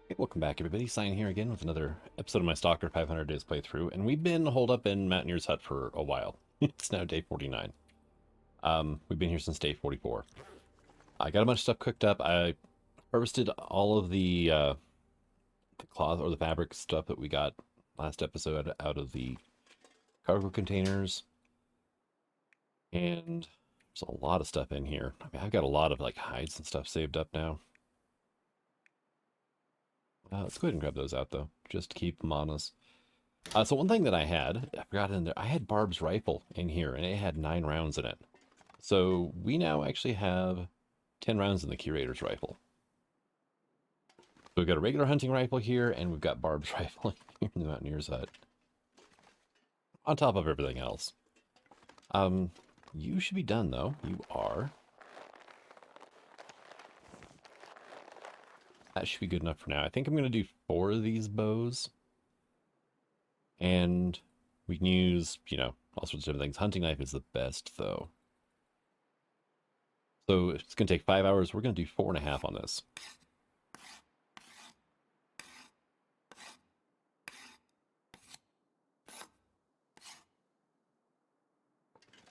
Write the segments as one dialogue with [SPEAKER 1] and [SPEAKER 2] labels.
[SPEAKER 1] Hey, welcome back, everybody. Sign here again with another episode of my Stalker 500 Days playthrough, and we've been holed up in Mountaineer's Hut for a while. It's now day 49. We've been here since day 44. I got a bunch of stuff cooked up. I harvested all of the cloth or the fabric stuff that we got last episode out of the cargo containers, and there's a lot of stuff in here. I mean, I've got a lot of like hides and stuff saved up now. Let's go ahead and grab those out though, just to keep them on us. So one thing that I forgot in there, I had Barb's rifle in here, and it had 9 rounds in it. So we now actually have 10 rounds in the Curator's rifle. So we've got a regular hunting rifle here, and we've got Barb's rifle here in the Mountaineer's Hut. On top of everything else. You should be done, though. You are. That should be good enough for now. I think I'm going to do 4 of these bows. And we can use, all sorts of different things. Hunting knife is the best, though. So it's going to take 5 hours. We're going to do 4.5 on this.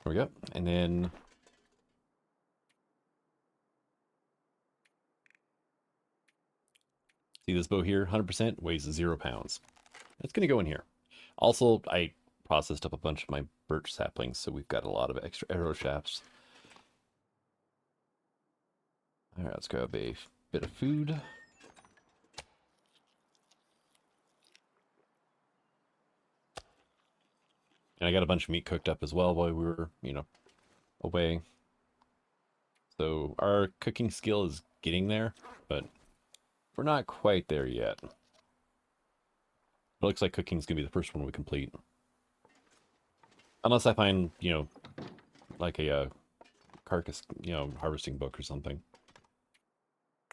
[SPEAKER 1] There we go. And then see this bow here? 100% weighs 0 pounds. It's going to go in here. Also, I processed up a bunch of my birch saplings, so we've got a lot of extra arrow shafts. All right, let's grab a bit of food. And I got a bunch of meat cooked up as well while we were, away. So our cooking skill is getting there, but we're not quite there yet. It looks like cooking's going to be the first one we complete. Unless I find, like a carcass, harvesting book or something.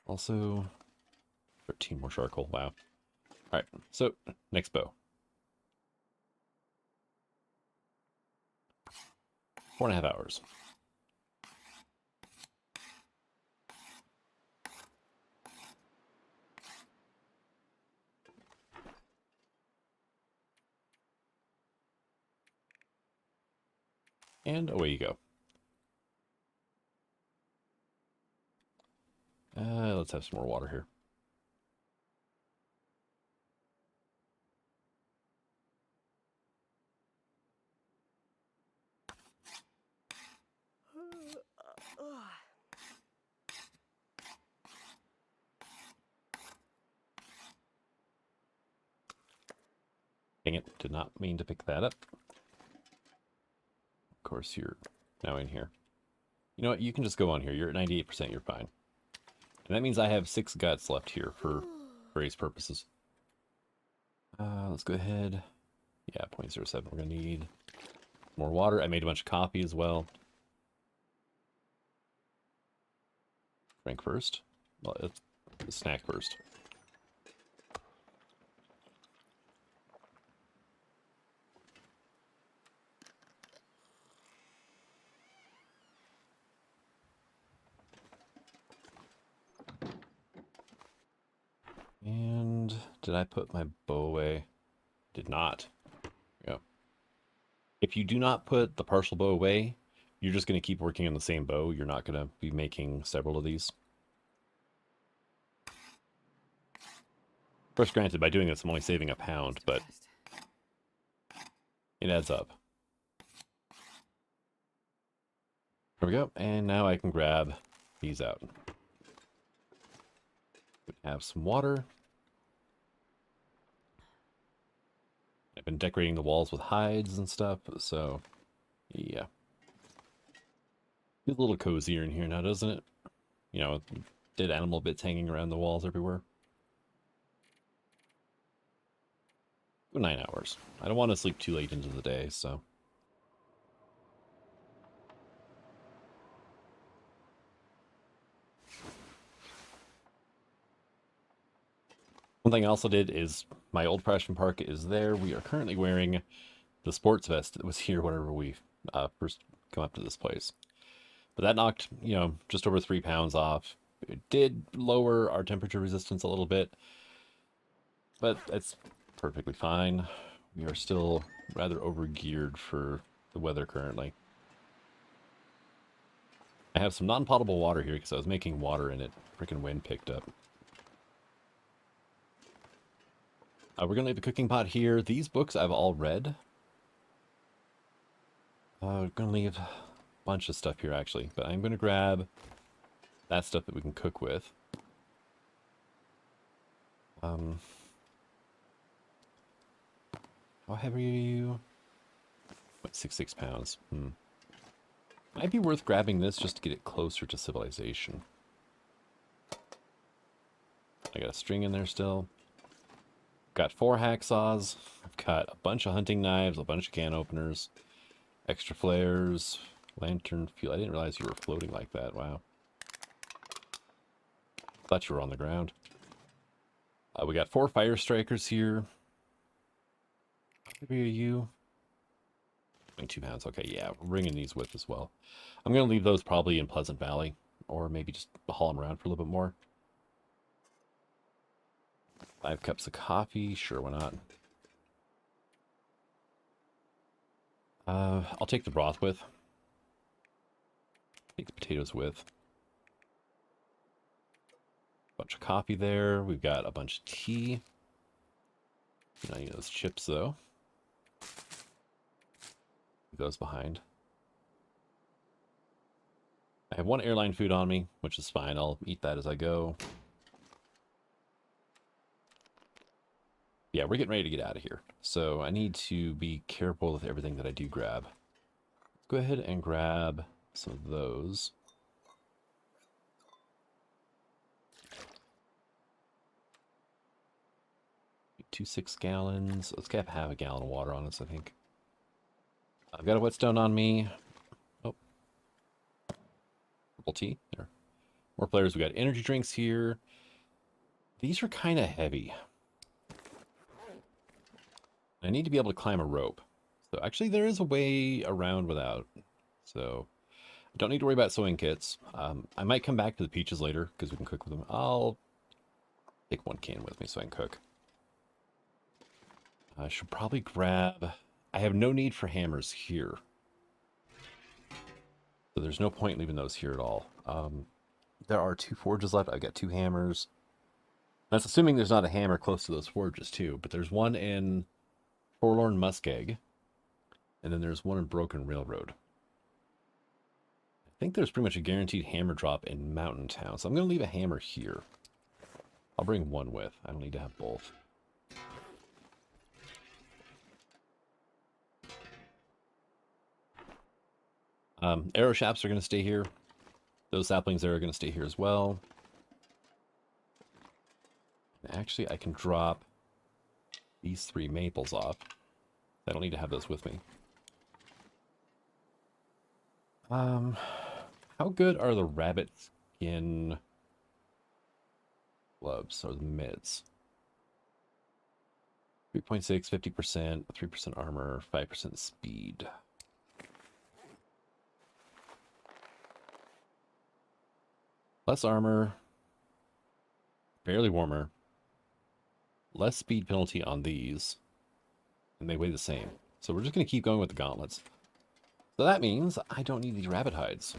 [SPEAKER 1] Also, 13 more charcoal. Wow. Alright, so, next bow. 4.5 hours. And away you go. Let's have some more water here. Dang it, did not mean to pick that up. Of course, you're now in here. You know what, you can just go on here. You're at 98%, you're fine. And that means I have 6 guts left here for various purposes. Let's go ahead. Yeah, 0.07. We're going to need more water. I made a bunch of coffee as well. Drink first. Well, it's snack first. And did I put my bow away? Did not. Yeah. If you do not put the partial bow away, you're just going to keep working on the same bow. You're not going to be making several of these. Of course, granted, by doing this, I'm only saving a pound, but it adds up. There we go. And now I can grab these out. Have some water. I've been decorating the walls with hides and stuff, so yeah. Feels a little cozier in here now, doesn't it? Dead animal bits hanging around the walls everywhere. 9 hours. I don't want to sleep too late into the day, so. One thing I also did is my old freshman park is there. We are currently wearing the sports vest that was here whenever we first come up to this place. But that knocked, just over 3 pounds off. It did lower our temperature resistance a little bit, but it's perfectly fine. We are still rather over-geared for the weather currently. I have some non-potable water here because I was making water and it freaking wind picked up. We're going to leave the cooking pot here. These books I've all read. We're going to leave a bunch of stuff here, actually. But I'm going to grab that stuff that we can cook with. How heavy are you? What, 6 pounds? Might be worth grabbing this just to get it closer to civilization. I got a string in there still. Got 4 hacksaws. I've got a bunch of hunting knives, a bunch of can openers, extra flares, lantern fuel. I didn't realize you were floating like that. Wow. Thought you were on the ground. We got 4 fire strikers here. How heavy are you? 22 pounds. Okay, yeah, we're bringing these with as well. I'm going to leave those probably in Pleasant Valley, or maybe just haul them around for a little bit more. 5 cups of coffee. Sure, why not? I'll take the broth with. Take the potatoes with. Bunch of coffee there. We've got a bunch of tea. Not any of those chips, though. It goes behind. I have 1 airline food on me, which is fine. I'll eat that as I go. Yeah, we're getting ready to get out of here. So I need to be careful with everything that I do grab. Let's go ahead and grab some of those. 2 6-gallons. Let's get half a gallon of water on us, I think. I've got a whetstone on me. Oh. Purple tea. There. More players. We got energy drinks here. These are kind of heavy. I need to be able to climb a rope. So actually there is a way around without. So I don't need to worry about sewing kits. I might come back to the peaches later because we can cook with them. I'll take 1 can with me so I can cook. I should probably grab... I have no need for hammers here. So there's no point leaving those here at all. There are 2 forges left. I've got 2 hammers. That's assuming there's not a hammer close to those forges too. But there's one in Forlorn Muskeg. And then there's one in Broken Railroad. I think there's pretty much a guaranteed hammer drop in Mountain Town. So I'm going to leave a hammer here. I'll bring 1 with. I don't need to have both. Arrow shafts are going to stay here. Those saplings there are going to stay here as well. Actually, I can drop these 3 maples off. I don't need to have those with me. How good are the rabbit skin gloves or the mitts? 3.6, 50%, 3% armor, 5% speed. Less armor, barely warmer, less speed penalty on these, and they weigh the same. So we're just going to keep going with the gauntlets. So that means I don't need these rabbit hides.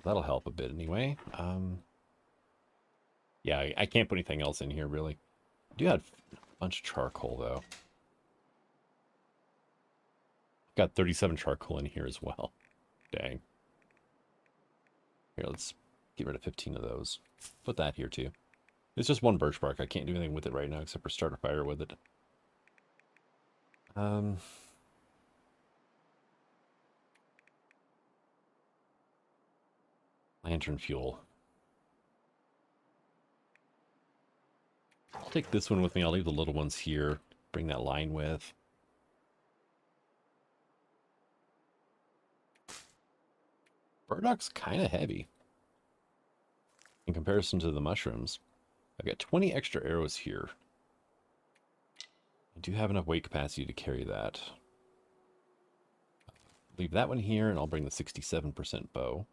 [SPEAKER 1] That'll help a bit anyway. Yeah, I can't put anything else in here, really. I do have a bunch of charcoal, though. Got 37 charcoal in here as well. Dang. Here, let's get rid of 15 of those. Put that here, too. It's just 1 birch bark. I can't do anything with it right now except for start a fire with it. Lantern fuel. I'll take this one with me. I'll leave the little ones here. Bring that line with. Burdoc's kind of heavy in comparison to the mushrooms. I've got 20 extra arrows here. I do have enough weight capacity to carry that. Leave that one here, and I'll bring the 67% bow.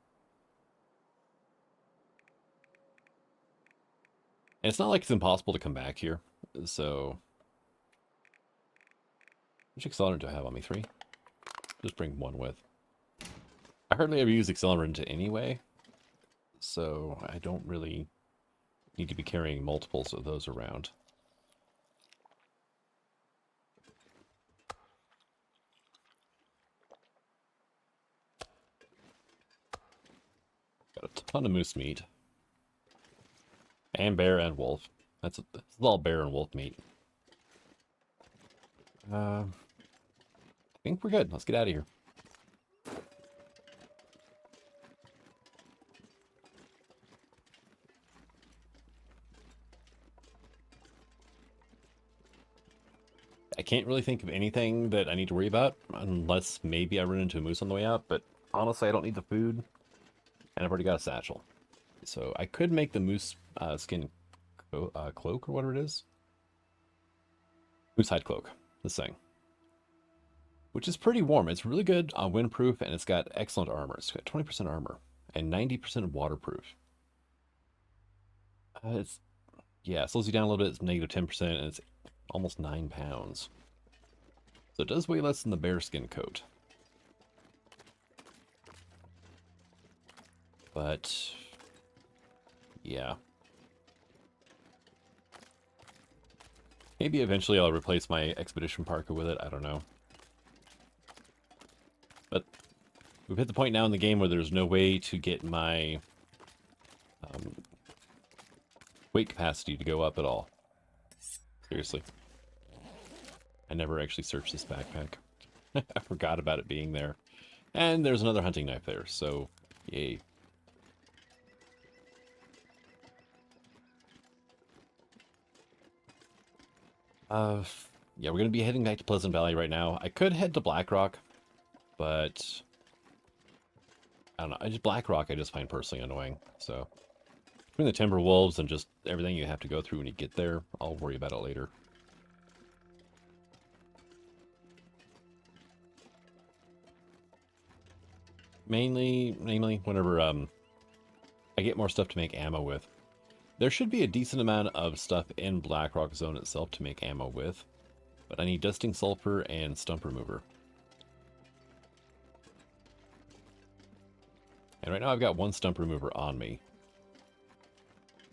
[SPEAKER 1] And it's not like it's impossible to come back here. So, which accelerant do I have on me? 3? Just bring 1 with. I hardly ever use accelerant anyway, so I don't really need to be carrying multiples of those around. Got a ton of moose meat. And bear and wolf. That's all bear and wolf meat. I think we're good. Let's get out of here. I can't really think of anything that I need to worry about, unless maybe I run into a moose on the way out, but honestly, I don't need the food, and I've already got a satchel. So I could make the moose skin cloak, or whatever it is. Moose hide cloak, this thing. Which is pretty warm. It's really good windproof, and it's got excellent armor. It's got 20% armor, and 90% waterproof. Yeah, it slows you down a little bit. It's negative 10%, and it's almost 9 pounds. So it does weigh less than the bearskin coat. But, yeah. Maybe eventually I'll replace my expedition parka with it. I don't know. But we've hit the point now in the game where there's no way to get my weight capacity to go up at all. Seriously. I never actually searched this backpack. I forgot about it being there. And there's another hunting knife there, so yay. Yeah, we're going to be heading back to Pleasant Valley right now. I could head to Blackrock, but I don't know. Blackrock I just find personally annoying. So between the timber wolves and just everything you have to go through when you get there, I'll worry about it later. Namely, whenever I get more stuff to make ammo with. There should be a decent amount of stuff in Blackrock Zone itself to make ammo with, but I need dusting sulfur and stump remover. And right now I've got 1 stump remover on me,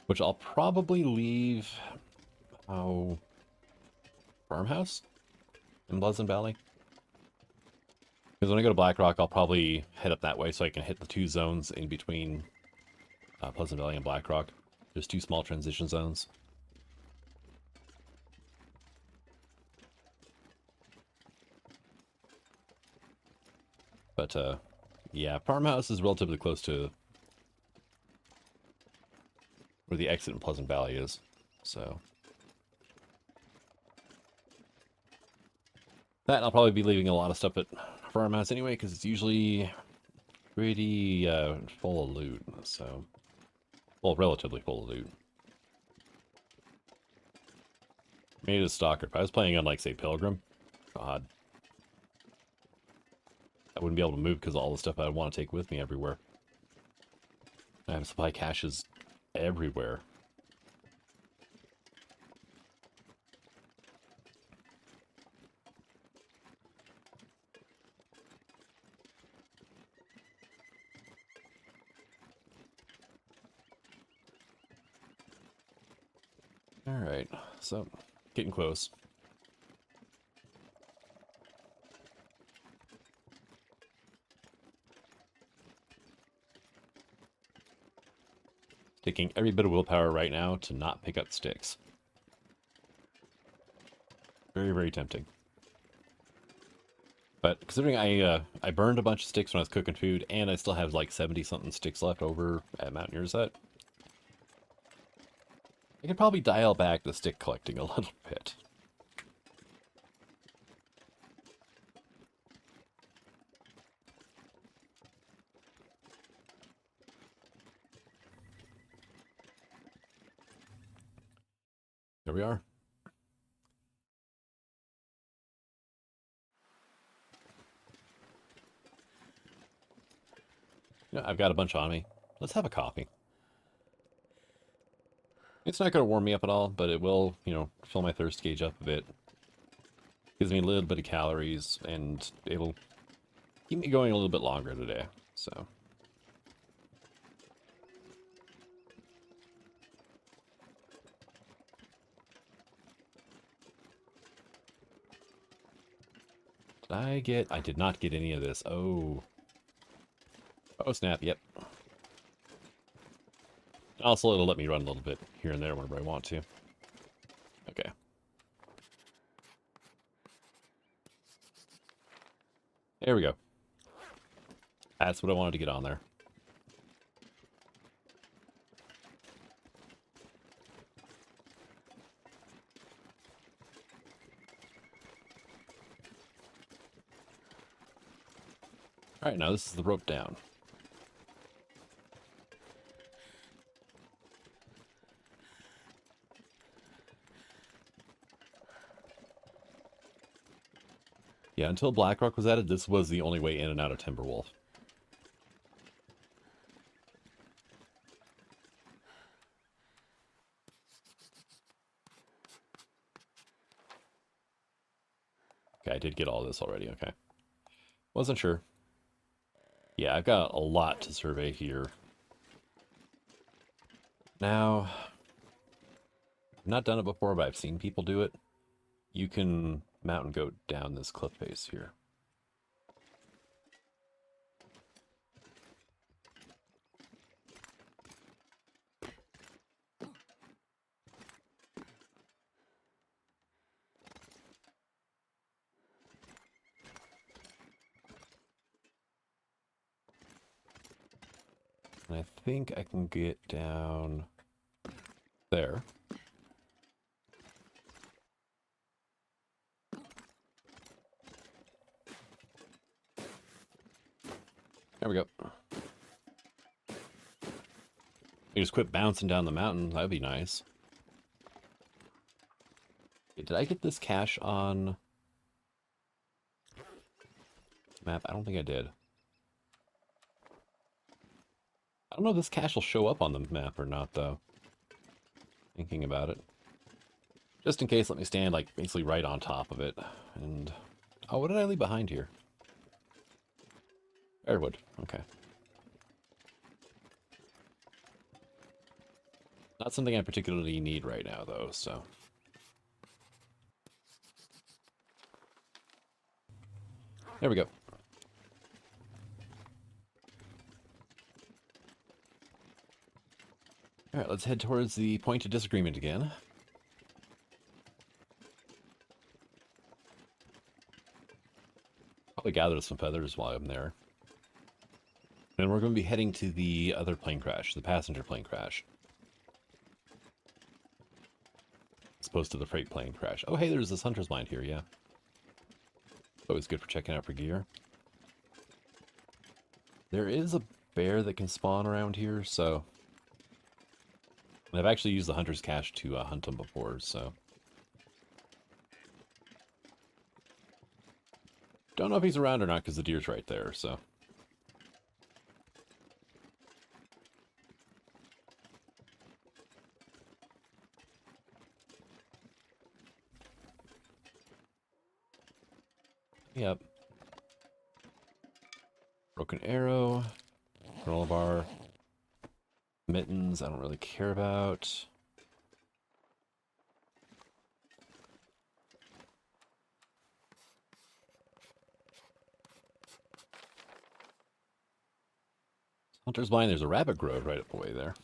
[SPEAKER 1] which I'll probably leave, farmhouse in Pleasant Valley. Because when I go to Blackrock, I'll probably head up that way so I can hit the 2 zones in between Pleasant Valley and Blackrock. There's 2 small transition zones. But, yeah, farmhouse is relatively close to where the exit in Pleasant Valley is, so. That, I'll probably be leaving a lot of stuff at farmhouse anyway, because it's usually pretty full of loot, so. Well, relatively full of loot. Made it a Stalker. If I was playing on, like, say, Pilgrim, God. I wouldn't be able to move because of all the stuff I want to take with me everywhere. I have supply caches everywhere. Alright, so, getting close. Taking every bit of willpower right now to not pick up sticks. Very, very tempting. But considering I burned a bunch of sticks when I was cooking food, and I still have like 70-something sticks left over at Mountaineer's Hut, I could probably dial back the stick collecting a little bit. Here we are. Yeah, I've got a bunch on me. Let's have a coffee. It's not going to warm me up at all, but it will, you know, fill my thirst gauge up a bit. Gives me a little bit of calories, and it'll keep me going a little bit longer today, so. I did not get any of this. Oh. Oh, snap, yep. Also, it'll let me run a little bit here and there whenever I want to. Okay. There we go. That's what I wanted to get on there. Alright, now this is the rope down. Yeah, until Blackrock was added, this was the only way in and out of Timberwolf. Okay, I did get all this already, okay. Wasn't sure. Yeah, I've got a lot to survey here. Now, I've not done it before, but I've seen people do it. You can mountain goat down this cliff face here. And I think I can get down there. There we go. You just quit bouncing down the mountain. That'd be nice. Did I get this cache on map? I don't think I did. I don't know if this cache will show up on the map or not, though. Thinking about it. Just in case, let me stand, like, basically right on top of it. And... oh, what did I leave behind here? Airwood. Okay. Not something I particularly need right now, though, so... there we go. Alright, let's head towards the point of disagreement again. Probably gather some feathers while I'm there. And we're going to be heading to the other plane crash, the passenger plane crash. As opposed to the freight plane crash. Oh, hey, there's this hunter's mine here, yeah. Always good for checking out for gear. There is a bear that can spawn around here, so... and I've actually used the hunter's cache to hunt them before, so... don't know if he's around or not, because the deer's right there, so... yep. Broken arrow. Granola bar. Mittens, I don't really care about. Hunter's Blind, there's a rabbit grove right up the way there.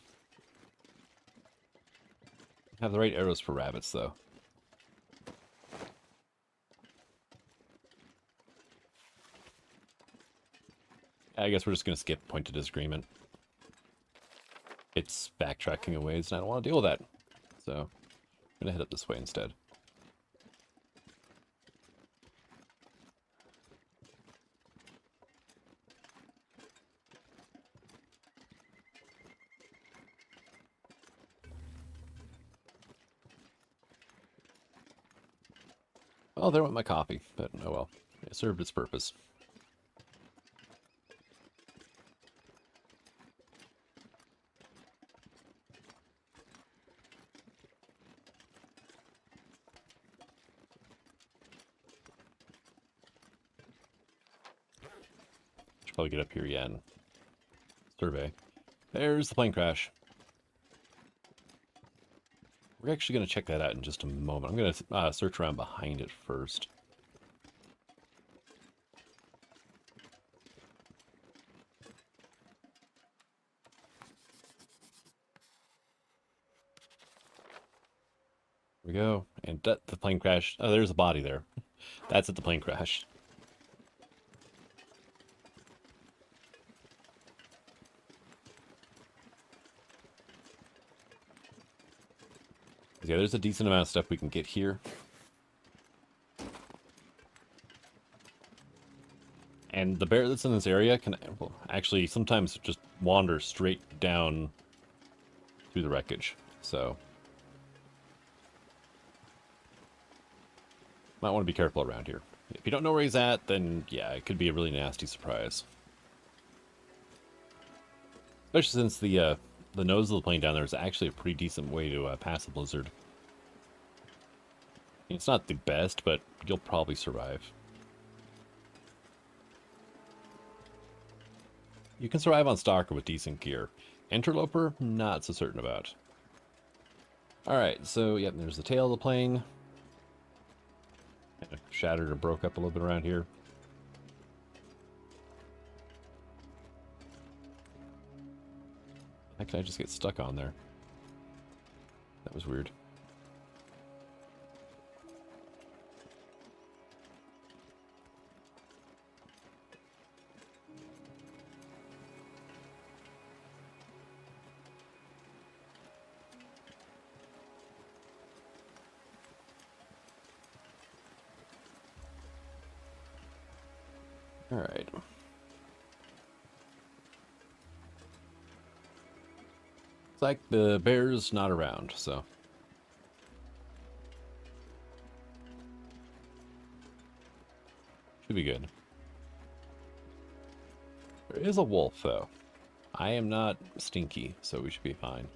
[SPEAKER 1] Have the right arrows for rabbits, though. I guess we're just going to skip point of disagreement. It's backtracking a ways, and I don't want to deal with that. So, I'm going to head up this way instead. Well, there went my coffee, but oh well. It served its purpose. Should probably get up here, yeah, and survey. There's the plane crash. We're actually going to check that out in just a moment. I'm going to search around behind it first. There we go. And the plane crash. Oh, there's a body there. That's at the plane crash. Yeah, there's a decent amount of stuff we can get here. And the bear that's in this area can actually sometimes just wander straight down through the wreckage. So might want to be careful around here. If you don't know where he's at, then yeah, it could be a really nasty surprise. Especially since the nose of the plane down there is actually a pretty decent way to pass a blizzard. It's not the best, but you'll probably survive. You can survive on Stalker with decent gear. Interloper, not so certain about. Alright, so yep, there's the tail of the plane. Kind of shattered or broke up a little bit around here. How can I just get stuck on there? That was weird. All right. It's like the bear's not around, so. Should be good. There is a wolf, though. I am not stinky, so we should be fine.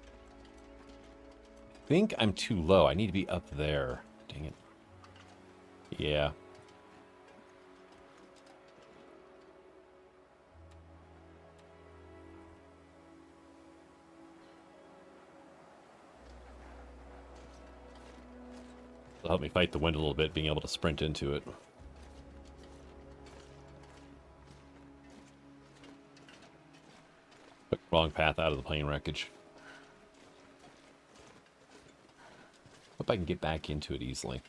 [SPEAKER 1] I think I'm too low. I need to be up there. Dang it. Yeah. It'll help me fight the wind a little bit, being able to sprint into it. Took the wrong path out of the plane wreckage. Hope I can get back into it easily.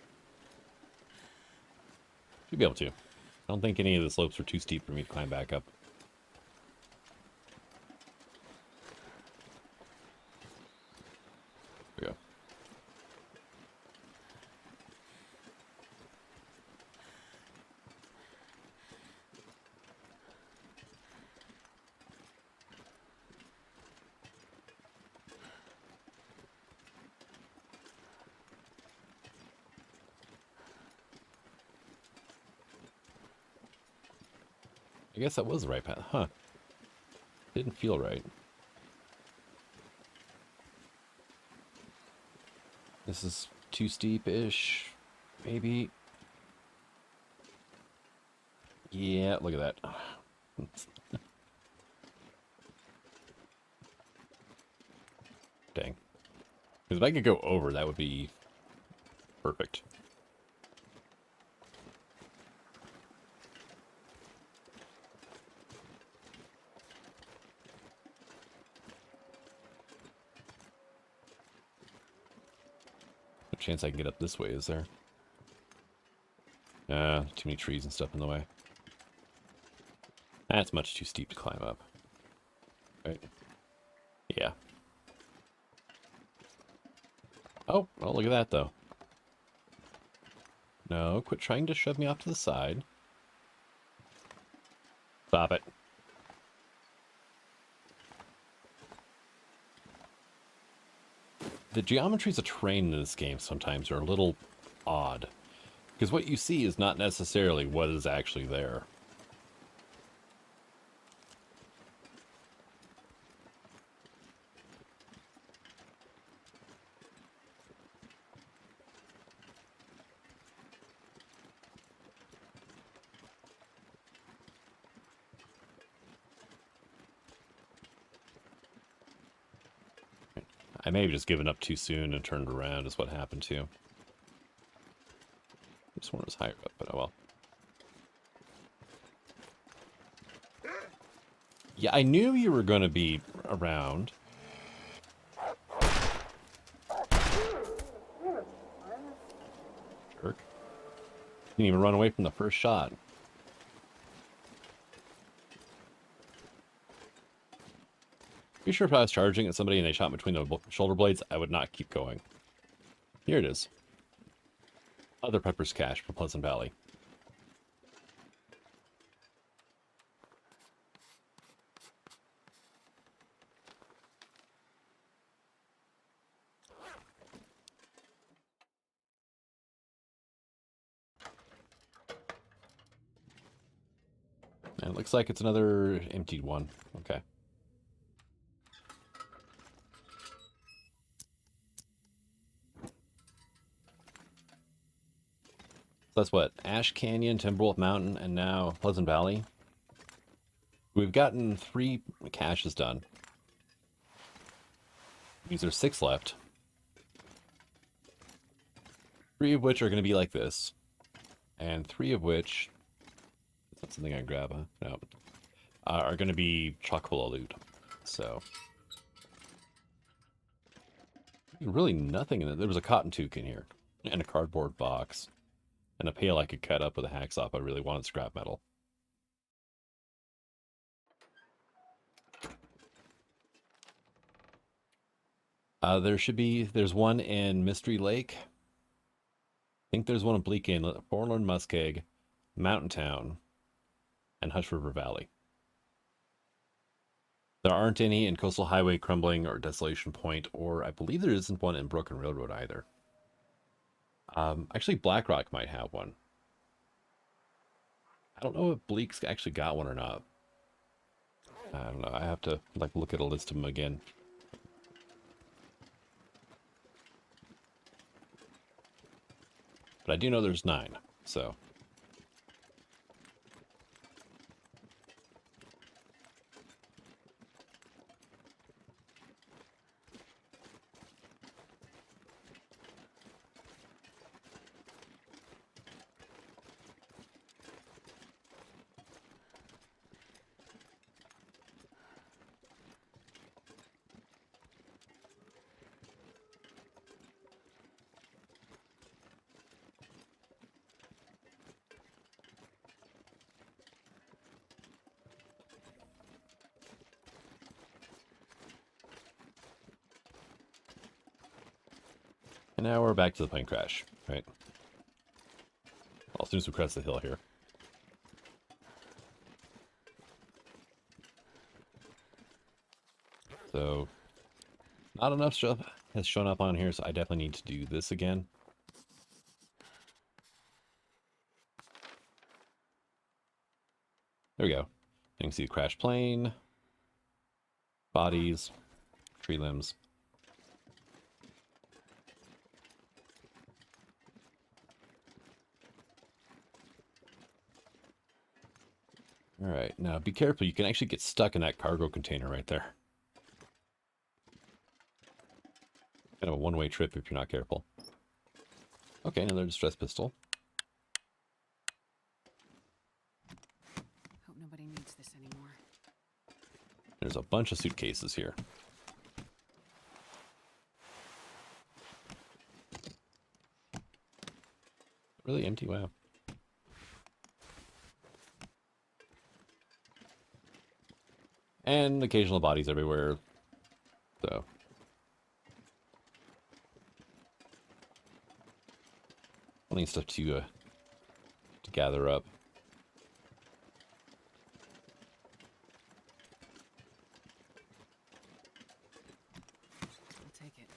[SPEAKER 1] Should be able to. I don't think any of the slopes are too steep for me to climb back up. There we go. I guess that was the right path. Huh. Didn't feel right. This is too steep-ish. Maybe. Yeah, look at that. Dang. Because if I could go over, that would be perfect. No chance I can get up this way, is there? Too many trees and stuff in the way. That's much too steep to climb up. Right? Yeah. Oh, well, look at that, though. No, quit trying to shove me off to the side. Stop it. The geometries of terrain in this game sometimes are a little odd. Because what you see is not necessarily what is actually there. I may have just given up too soon and turned around is what happened too. This one was higher up, but oh well. Yeah, I knew you were going to be around. Jerk. Didn't even run away from the first shot. Pretty sure if I was charging at somebody and they shot between the shoulder blades, I would not keep going. Here it is. Other Pepper's Cache for Pleasant Valley. And it looks like it's another emptied one. Okay. So that's what? Ash Canyon, Timberwolf Mountain, and now Pleasant Valley. We've gotten 3 caches done. These are 6 left. 3 of which are going to be like this. And 3 of which... That's something I grab, huh? No. Are going to be chock-full of loot. So... Really nothing in it. There was a cotton toque in here. And a cardboard box. And a pail I could cut up with a hacksaw if I really wanted scrap metal. There's one in Mystery Lake. I think there's one in Bleak Inlet, Forlorn Muskeg, Mountain Town, and Hush River Valley. There aren't any in Coastal Highway, Crumbling, or Desolation Point, or I believe there isn't one in Broken Railroad either. Actually, Black Rock might have one. I don't know if Bleak's actually got one or not. I don't know. I have to look at a list of them again. But I do know there's 9, so... And now we're back to the plane crash, right? Well, as soon as we crest the hill here. So, not enough stuff has shown up on here, so I definitely need to do this again. There we go. You can see the crash plane, bodies, tree limbs. All right, now be careful. You can actually get stuck in that cargo container right there. Kind of a one-way trip if you're not careful. Okay, another distress pistol.
[SPEAKER 2] Hope nobody needs this anymore.
[SPEAKER 1] There's a bunch of suitcases here. Really empty? Wow. And occasional bodies everywhere. So. Plenty of stuff to gather up.
[SPEAKER 2] I'll take it.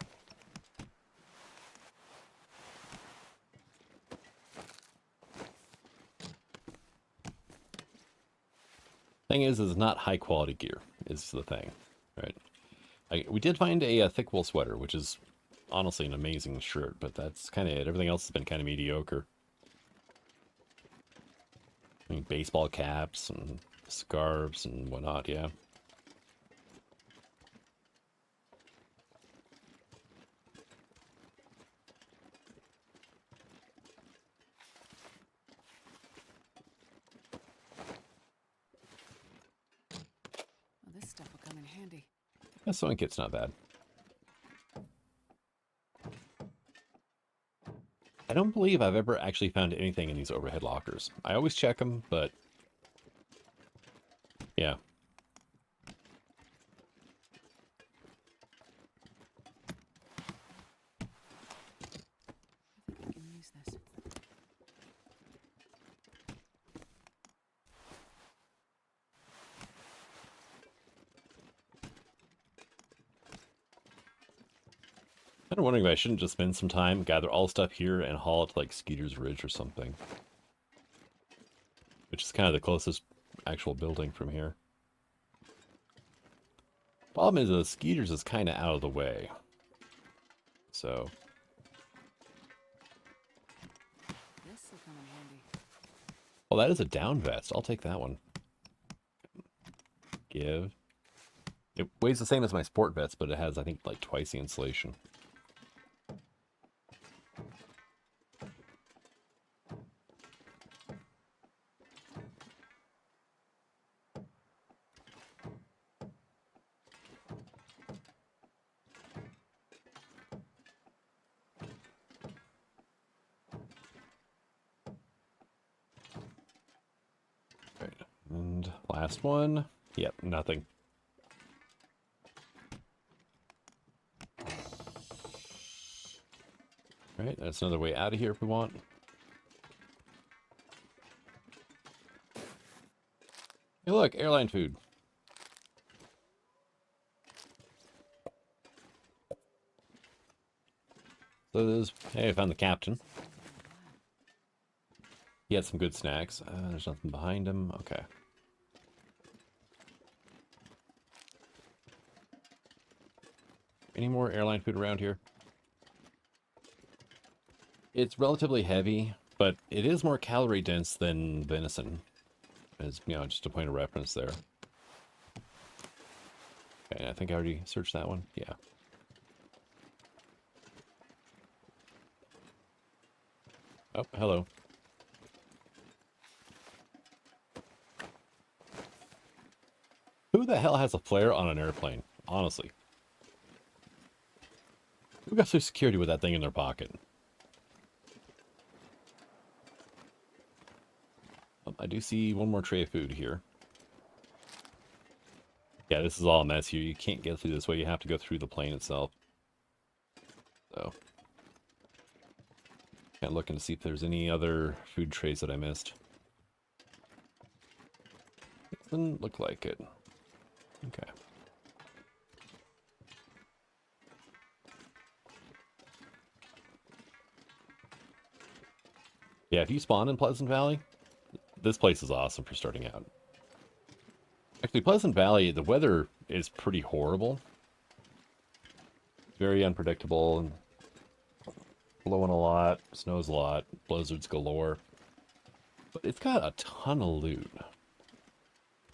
[SPEAKER 1] Thing is not high quality gear is the thing, right? We did find a thick wool sweater, which is honestly an amazing shirt, but that's kind of it. Everything else has been kind of mediocre. I mean, baseball caps and scarves and whatnot, yeah.
[SPEAKER 2] handy.
[SPEAKER 1] Yeah, sewing kit's not bad. I don't believe I've ever actually found anything in these overhead lockers. I always check them, but yeah.
[SPEAKER 2] I think I can use this.
[SPEAKER 1] Kind of wondering if I shouldn't just spend some time, gather all stuff here, and haul it to like Skeeter's Ridge or something. Which is kind of the closest actual building from here. Problem is, the Skeeter's is kind of out of the way. So,
[SPEAKER 2] This will come in handy.
[SPEAKER 1] well, that is a down vest. I'll take that one. Give. It weighs the same as my sport vest, but it has, I think, like twice the insulation. Right. And last one. Yep, nothing. Right, that's another way out of here if we want. Hey, look, airline food. So there's, hey, I found the captain. He had some good snacks. There's nothing behind him. Okay. Any more airline food around here? It's relatively heavy, but it is more calorie dense than venison. As, you know, just a point of reference there. Okay, I think I already searched that one. Yeah. Oh, hello. Who the hell has a flare on an airplane? Honestly. Who got through security with that thing in their pocket? Oh, I do see one more tray of food here. Yeah, this is all a mess here. You can't get through this way. You have to go through the plane itself. So. Kind of looking to see if there's any other food trays that I missed. Doesn't look like it. Okay. Yeah, if you spawn in Pleasant Valley, this place is awesome for starting out. Actually, Pleasant Valley, the weather is pretty horrible. It's very unpredictable and blowing a lot, snows a lot, blizzards galore. But it's got a ton of loot.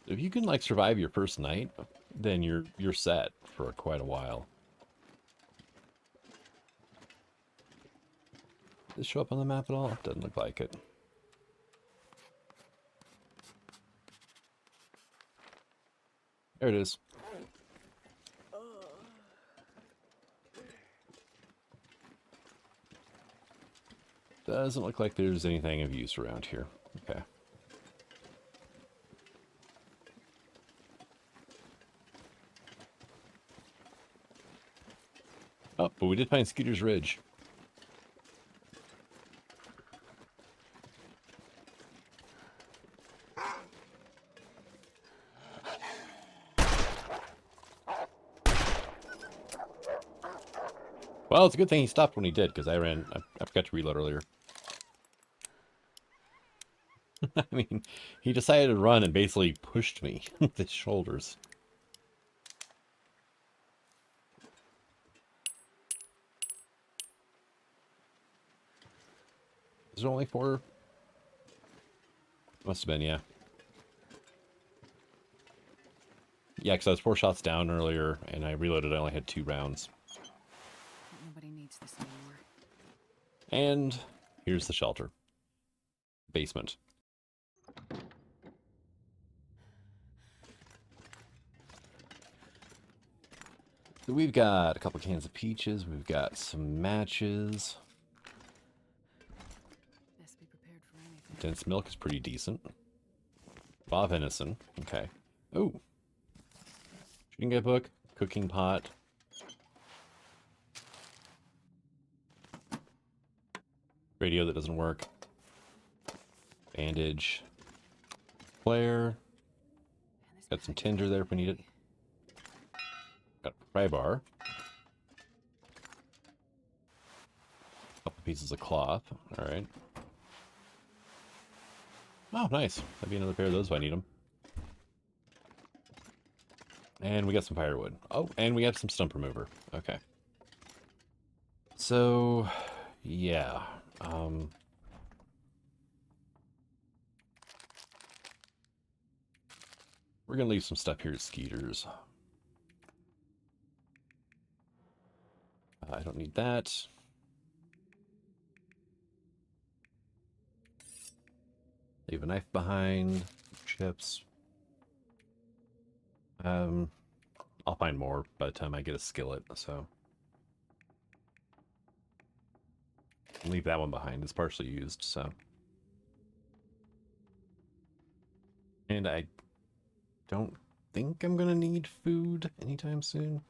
[SPEAKER 1] If you can like survive your first night, then you're set for quite a while. Does this show up on the map at all? Doesn't look like it. There it is. Doesn't look like there's anything of use around here. Okay. Oh, but we did find Skeeter's Ridge. Well, it's a good thing he stopped when he did, because I forgot to reload earlier. I mean, he decided to run and basically pushed me with his shoulders. Is there only 4? Must have been, yeah. Yeah, because I was 4 shots down earlier, and I reloaded, I only had 2 rounds.
[SPEAKER 2] Nobody needs this anymore.
[SPEAKER 1] And here's the shelter. Basement. So we've got a couple cans of peaches. We've got some matches.
[SPEAKER 2] Best be prepared for anything.
[SPEAKER 1] Dense milk is pretty decent. Raw venison. Okay. Oh. Shooting guide book. Cooking pot. Radio that doesn't work. Bandage. Flare. Got some tinder there if we need it. Got a pry bar. Couple pieces of cloth. Alright. Oh, nice. That'd be another pair of those if I need them. And we got some firewood. Oh, and we have some stump remover. Okay. So, yeah. We're going to leave some stuff here at Skeeter's. I don't need that. Leave a knife behind. Chips. I'll find more by the time I get a skillet, so. Leave that one behind. It's partially used, so. And I don't think I'm going to need food anytime soon.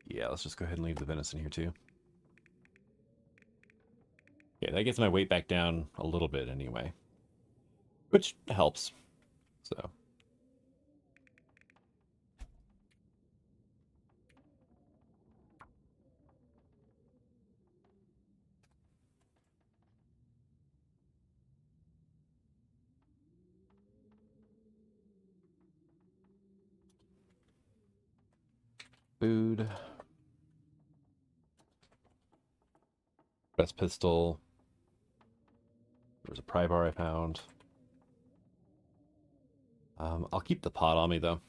[SPEAKER 1] Yeah, let's just go ahead and leave the venison here too. Okay, that gets my weight back down a little bit anyway. Which helps. So. Food. Best pistol. There's a pry bar I found. I'll keep the pot on me though.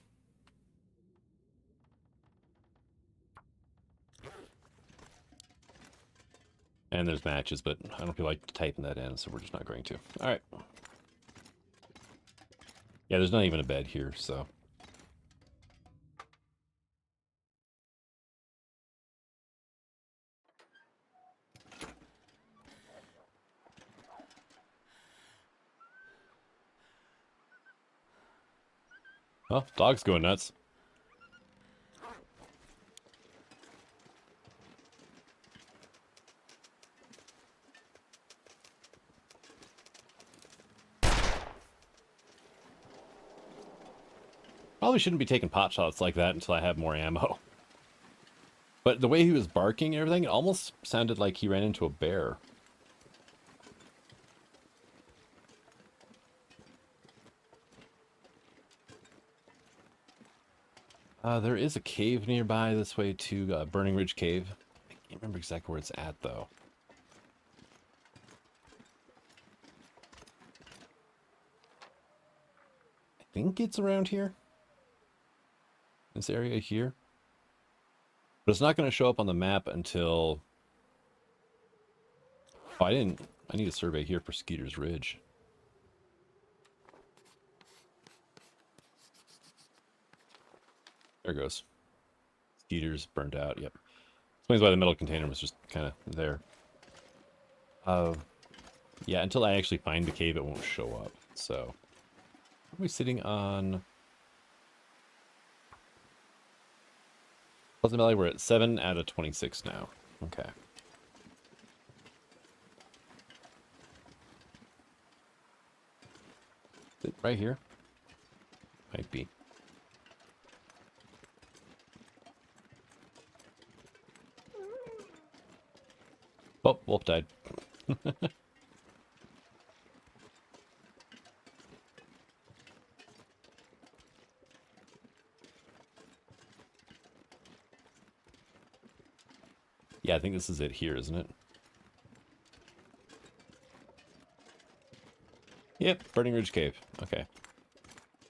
[SPEAKER 1] And there's matches, but I don't feel like typing that in, so we're just not going to. Alright. Yeah, there's not even a bed here, so. Oh, dog's going nuts. Probably shouldn't be taking pot shots like that until I have more ammo. But the way he was barking and everything, it almost sounded like he ran into a bear. There is a cave nearby this way to Burning Ridge Cave. I can't remember exactly where it's at, though. I think it's around here. This area here. But it's not going to show up on the map until... Oh, I need a survey here for Skeeter's Ridge. There it goes. Skeeter's burned out, yep. Explains why the metal container was just kind of there. Yeah, until I actually find the cave, it won't show up. So, are we sitting on... Pleasant Valley, we're at 7 out of 26 now. Okay. Is it right here? Might be. Oh, wolf died. Yeah, I think this is it here, isn't it? Yep, Burning Ridge Cave. Okay.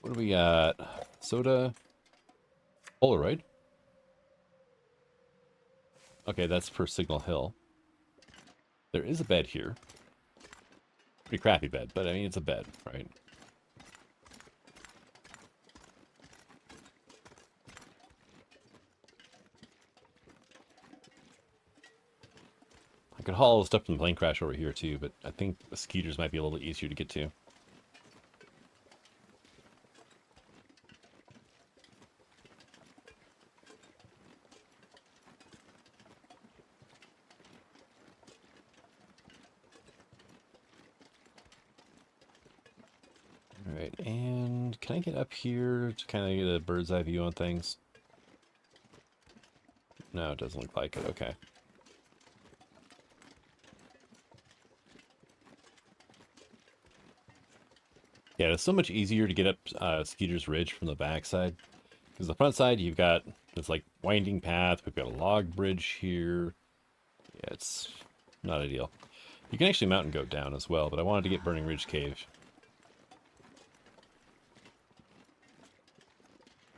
[SPEAKER 1] What do we got? Soda. Polaroid. Okay, that's for Signal Hill. There is a bed here. Pretty crappy bed, but I mean, it's a bed, right? I could haul stuff from the plane crash over here too, but I think the Skeeters might be a little easier to get to. Alright, and can I get up here to kind of get a bird's eye view on things? No, it doesn't look like it. Okay. Yeah, it's so much easier to get up Skeeter's Ridge from the backside. Because the front side, you've got this like winding path. We've got a log bridge here. Yeah, it's not ideal. You can actually mountain goat down as well, but I wanted to get Burning Ridge Cave.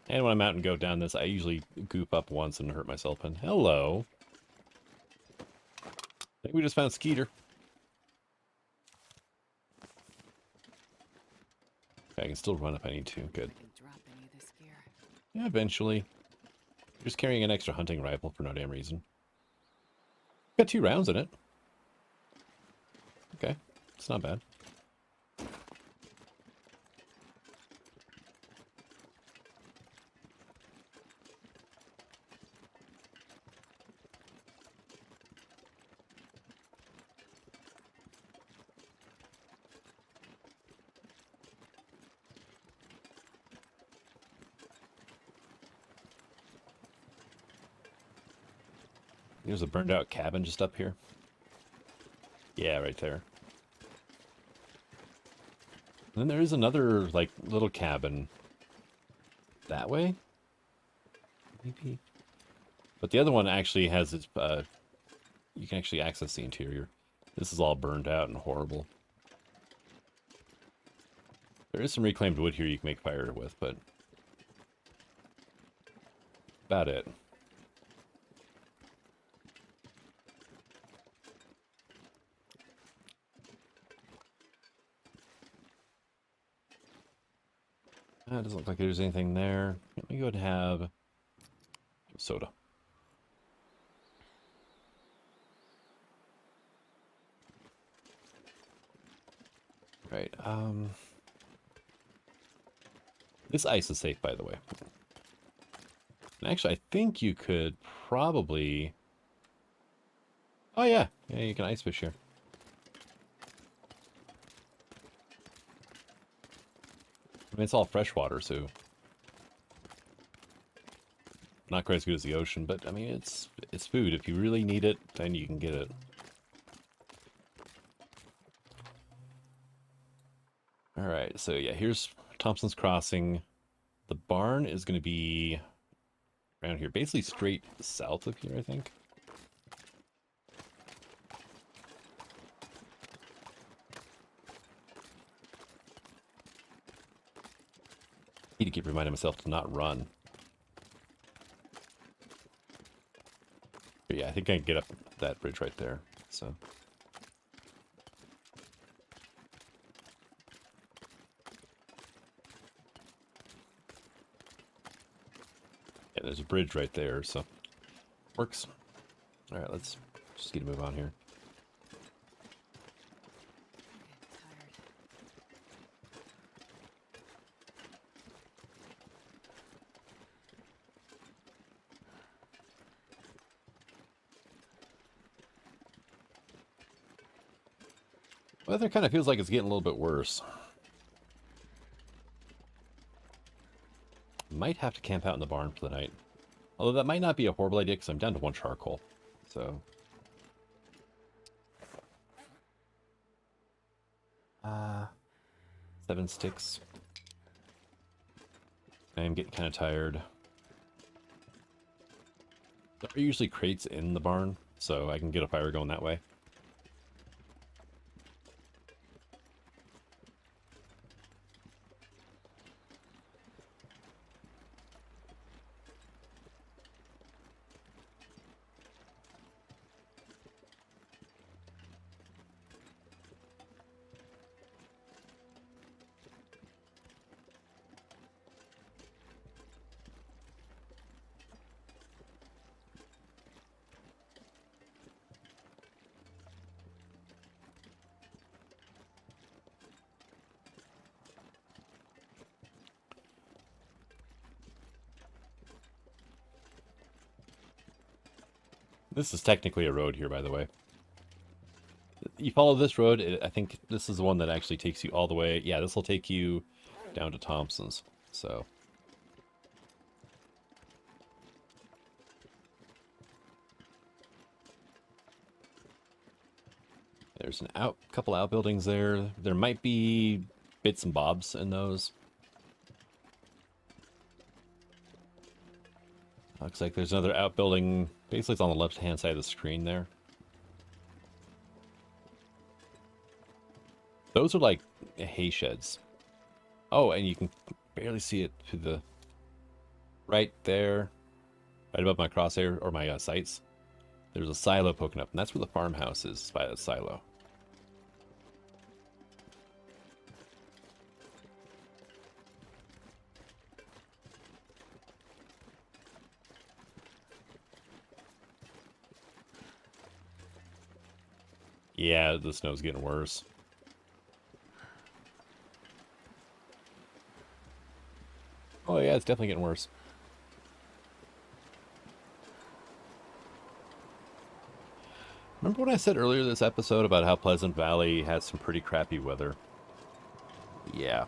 [SPEAKER 1] And when I mountain goat down this, I usually goop up once and hurt myself. And hello. I think we just found Skeeter. Okay, I can still run if I need to. Good.
[SPEAKER 2] I can drop any of this gear.
[SPEAKER 1] Yeah, eventually. Just carrying an extra hunting rifle for no damn reason. Got 2 rounds in it. Okay, it's not bad. There's a burned out cabin just up here. Yeah, right there. And then there is another, like, little cabin that way. Maybe. But the other one actually has its, you can actually access the interior. This is all burned out and horrible. There is some reclaimed wood here you can make fire with, but about it. It doesn't look like there's anything there. Let me go ahead and have soda. Right, this ice is safe, by the way. And actually, I think you could probably... Oh, yeah. Yeah, you can ice fish here. I mean, it's all freshwater, so... Not quite as good as the ocean, but, I mean, it's food. If you really need it, then you can get it. Alright, so yeah, here's Thompson's Crossing. The barn is going to be around here, basically straight south of here, I think. Need to keep reminding myself to not run. But yeah, I think I can get up that bridge right there, so... Yeah, there's a bridge right there, so... Works. Alright, let's just get a move on here. Weather kind of feels like it's getting a little bit worse. Might have to camp out in the barn for the night. Although that might not be a horrible idea because I'm down to 1 charcoal. So... 7 sticks. I am getting kind of tired. There are usually crates in the barn, so I can get a fire going that way. This is technically a road here, by the way. You follow this road, I think this is the one that actually takes you all the way. Yeah, this will take you down to Thompson's. So there's an couple outbuildings there. There might be bits and bobs in those. Looks like there's another outbuilding. Basically, it's on the left-hand side of the screen there. Those are like hay sheds. Oh, and you can barely see it to the right there, right above my crosshair or my sights. There's a silo poking up, and that's where the farmhouse is, by the silo. Yeah, the snow's getting worse. Oh yeah, it's definitely getting worse. Remember what I said earlier this episode about how Pleasant Valley has some pretty crappy weather? Yeah.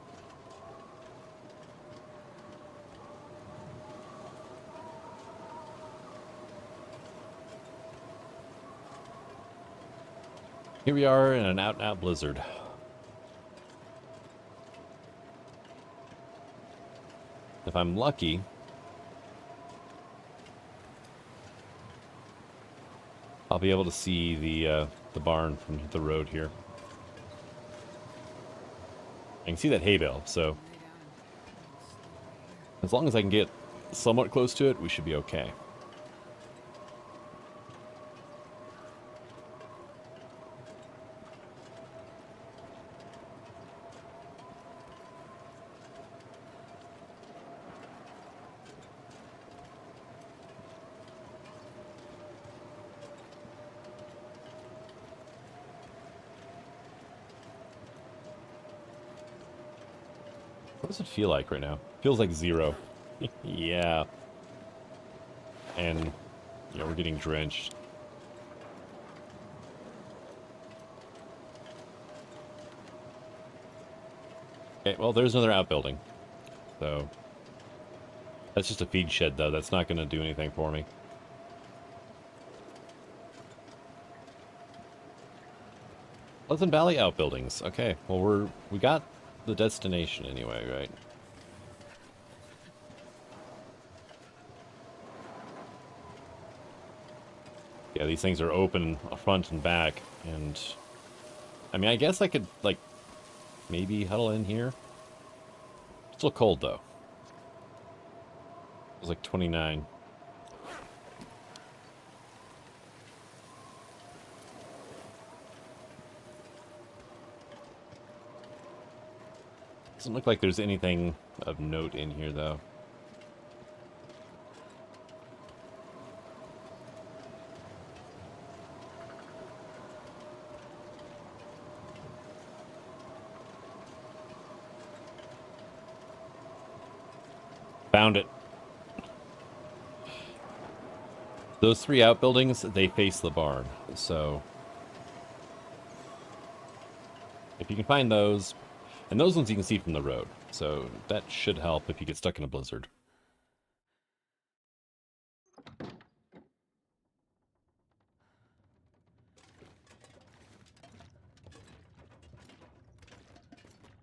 [SPEAKER 1] Here we are in an out-and-out blizzard. If I'm lucky, I'll be able to see the barn from the road here. I can see that hay bale, so as long as I can get somewhat close to it, we should be okay. What does it feel like right now? Feels like 0. Yeah. And, yeah, we're getting drenched. Okay, well, there's another outbuilding. So, that's just a feed shed, though. That's not going to do anything for me. Pleasant Valley outbuildings. Okay, well, we got the destination anyway, right? Yeah, these things are open front and back, and I mean, I guess I could like maybe huddle in here. Still cold though. It was like 29. Doesn't look like there's anything of note in here though. Found it. Those 3 outbuildings, they face the barn. So if you can find those, and those ones you can see from the road. So that should help if you get stuck in a blizzard.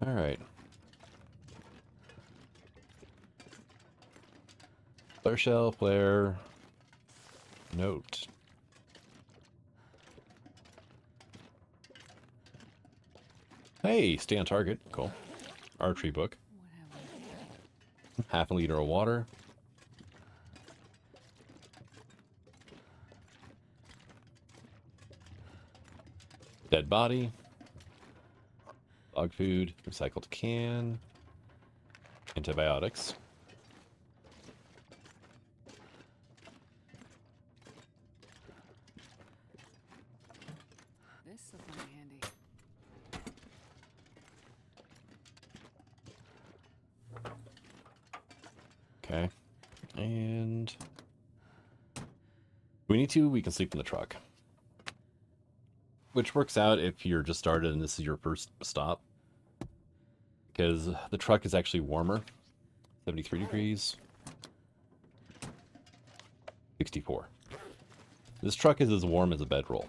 [SPEAKER 1] All right. Flare shell, flare, note. Hey, stay on target. Cool. Archery book. Half a liter of water. Dead body. Dog food. Recycled can. Antibiotics.
[SPEAKER 2] This will come in handy.
[SPEAKER 1] Okay. And If we need to, we can sleep in the truck. Which works out if you're just started and this is your first stop. Because the truck is actually warmer. 73 degrees. 64. This truck is as warm as a bedroll.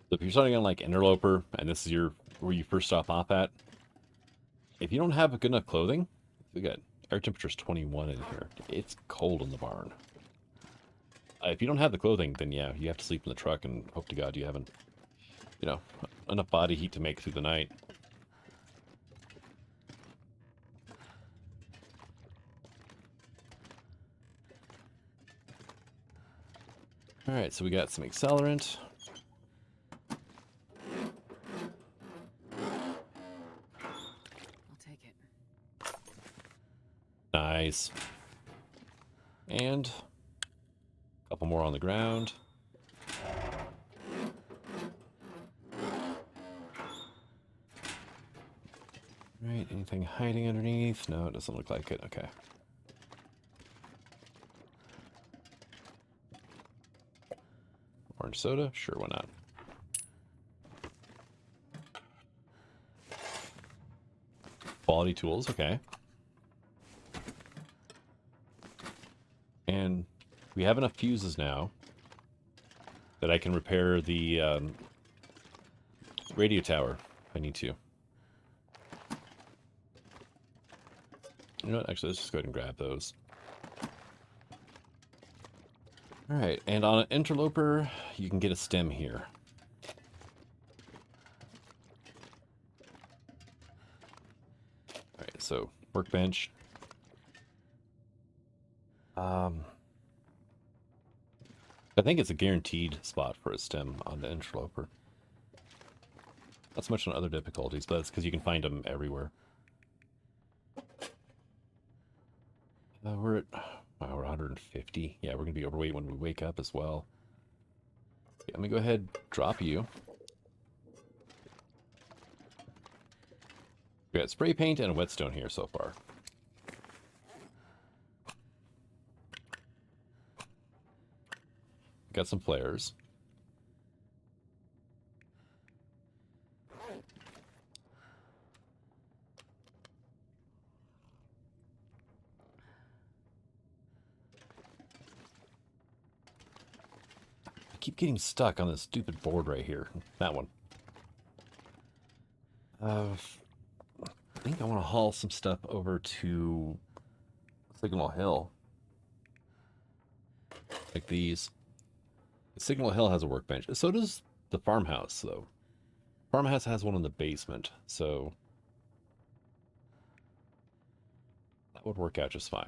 [SPEAKER 1] So if you're starting on like Interloper and this is where you first stop off at, if you don't have good enough clothing, we got air temperature's 21 in here. It's cold in the barn. If you don't have the clothing, then yeah, you have to sleep in the truck and hope to God you haven't, enough body heat to make it through the night. Alright, so we got some accelerant.
[SPEAKER 2] I'll take it.
[SPEAKER 1] Nice. And a couple more on the ground. Alright, anything hiding underneath? No, it doesn't look like it. Okay. Orange soda? Sure, why not? Quality tools, okay. And we have enough fuses now that I can repair the radio tower if I need to. You know what? Actually, let's just go ahead and grab those. Alright, and on an interloper, you can get a stem here. Alright, so workbench. I think it's a guaranteed spot for a stem on the interloper. Not so much on other difficulties, but that's because you can find them everywhere. We're at 150. Yeah, we're going to be overweight when we wake up as well. Yeah, let me go ahead and drop you. We got spray paint and a whetstone here so far. Got some flares. I keep getting stuck on this stupid board right here. That one. I think I want to haul some stuff over to Signal Hill. Like these. Signal Hill has a workbench. So does the farmhouse, though. Farmhouse has one in the basement, so that would work out just fine.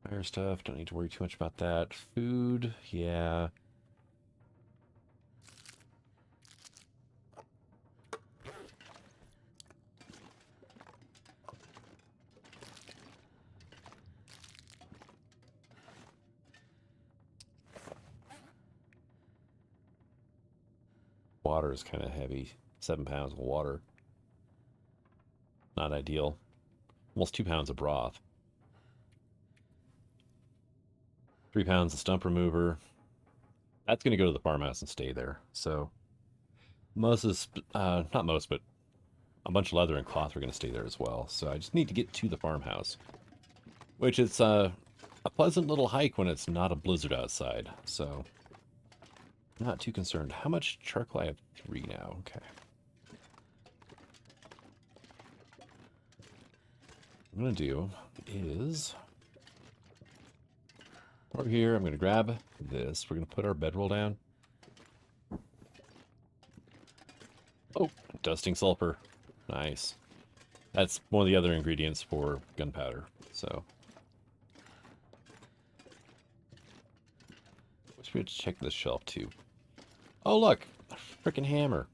[SPEAKER 1] Fire stuff, don't need to worry too much about that. Food, yeah. Water is kind of heavy. 7 pounds of water. Not ideal. Almost 2 pounds of broth. 3 pounds of stump remover. That's going to go to the farmhouse and stay there. So most is, not most, but a bunch of leather and cloth are going to stay there as well. So I just need to get to the farmhouse, which is a pleasant little hike when it's not a blizzard outside. So not too concerned. How much charcoal? I have 3 now. Okay. What I'm going to do is over here, I'm going to grab this. We're going to put our bedroll down. Oh, dusting sulfur. Nice. That's one of the other ingredients for gunpowder. So wish we had to check this shelf too. Oh, look, a freaking hammer.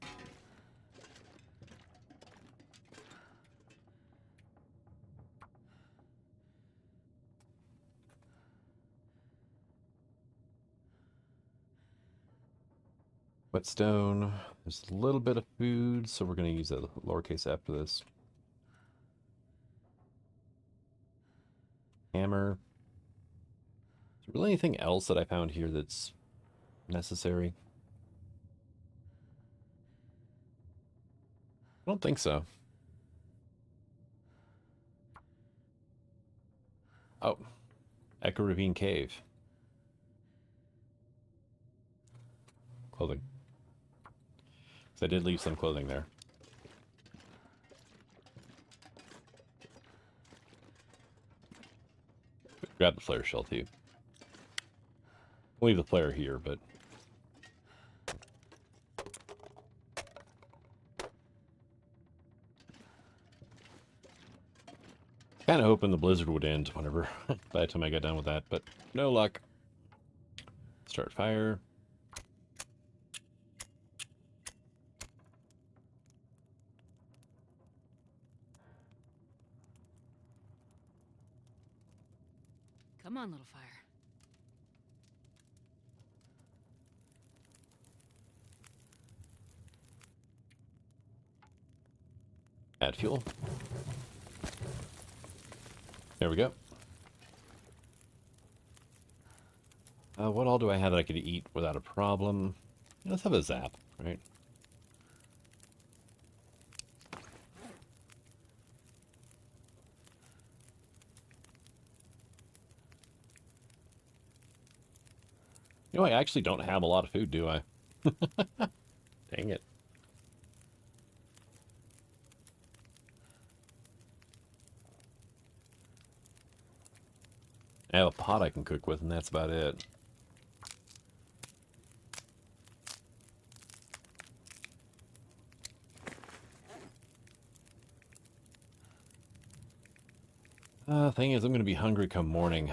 [SPEAKER 1] Whetstone. There's a little bit of food, so we're going to use a lowercase after this. Hammer. Is there really anything else that I found here that's necessary? I don't think so. Oh, Echo Ravine Cave. Clothing. So I did leave some clothing there. Grab the flare shell too. I'll leave the flare here, but kind of hoping the blizzard would end whenever by the time I got done with that, but no luck. Start fire.
[SPEAKER 2] Come on, little fire.
[SPEAKER 1] Add fuel. There we go. What all do I have that I could eat without a problem? Let's have a zap, right? You know, I actually don't have a lot of food, do I? Dang it. I have a pot I can cook with, and that's about it. Thing is, I'm going to be hungry come morning.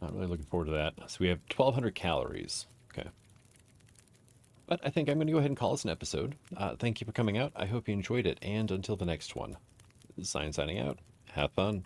[SPEAKER 1] Not really looking forward to that. So we have 1,200 calories. Okay. But I think I'm going to go ahead and call this an episode. Thank you for coming out. I hope you enjoyed it. And until the next one, this is Sign signing out. Have fun.